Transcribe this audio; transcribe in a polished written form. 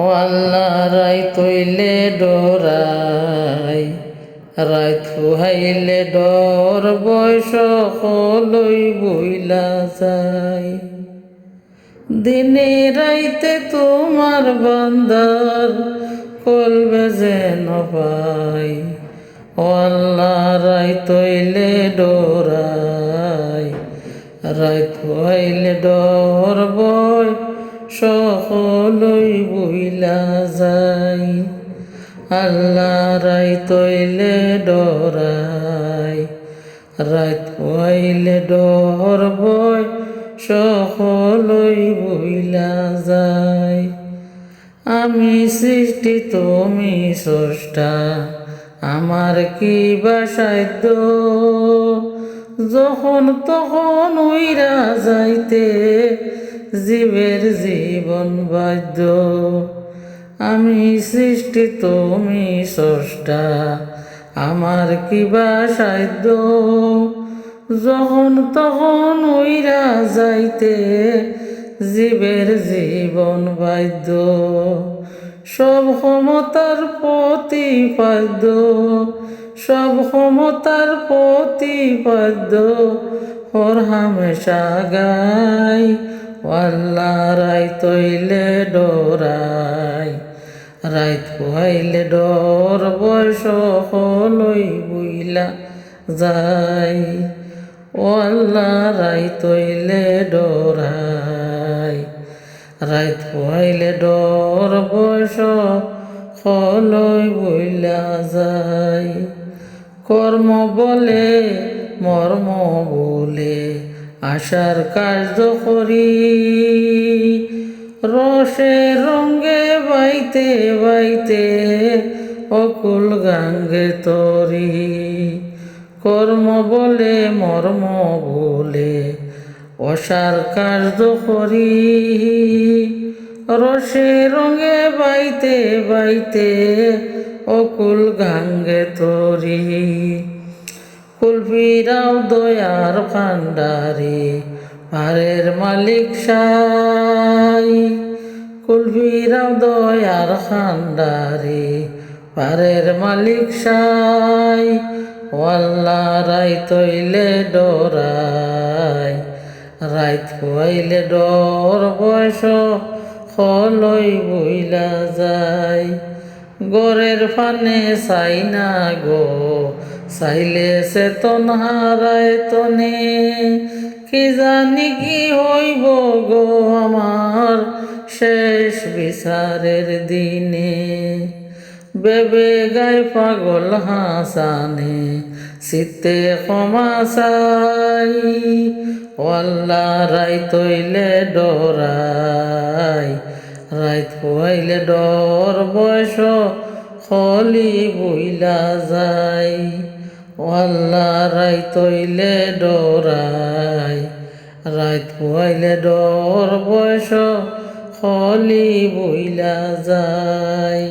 ও আল্লাহ রাইত হইলে ডরাই, রাইত ফুহাইলে ডর বয়স সকলই বইলা যায়। দিনে রাইতে তোমার বান্দার কলবে যেন পাই। ও আল্লাহ রাইত হইলে ডরাই, রাইত ফুহাইলে ডর বয় সকলই বইলা যায়। আল্লাহ রাইত হইলে ডরাই, রাইত পুয়াইলে ডর বয় সকলই বইলা যায়। আমি সৃষ্টি তুমি স্রষ্টা, আমার কি বা সাধ্য, যখন তখন উইরা যাইতে জীবের জীবন বাধ্য। আমি সৃষ্টি তুমি স্রষ্টা, আমার কিবা সাধ্য, যখন তখন উইরা যাইতে জীবের জীবন বাধ্য। সব ক্ষমতার প্রতিপাদ্য, সব ক্ষমতার প্রতিপাদ্য হর হামেশা গাই। আল্লাহ রাইত হইলে ডরাই, রাইত পুহাইলে ডর বয়স সকলই বইলা যায়। ও আল্লাহ রাইত হইলে ডরাই, রাইত পুহাইলে ডর বয়স সকলই বইলা যায়। কর্ম বলে মর্ম বলে আশার কার্য করি, রসে রঙ্গে বাইতে বাইতে অকুল গাঙ্গে তরি। কর্ম বলে মর্ম বলে অসার কার্য করি, রসে রঙ্গে বাইতে বাইতে অকুল গাঙ্গে তরি। কুলফিরাও দয়ার ভান্ডারে পারের মালিক সাই, কুলফিরাও দয়ার ভান্ডারে পারের মালিক সাই। ও আল্লাহ রাইত হইলে ডরাই, রাইত পুয়াইলে ডর বয়স সকলই বইলা যায়। গরের ফানে চাই না গো, চাইলে চেতন হারায় তনে, কি জানি কি হইব গো আমার শেষ বিচারের দিনে। বেবে গায় পাগল হাসানে শীতে ক্ষমা চাই। ও আল্লাহ রাইত হইলে ডরাই, রাইত পুয়াইলে ডর বয়স খলি বইলা যায়। ও আল্লাহ রাইত হইলে ডরাই, রাইত পুয়াইলে ডর বয়স খলি বইলা যায়।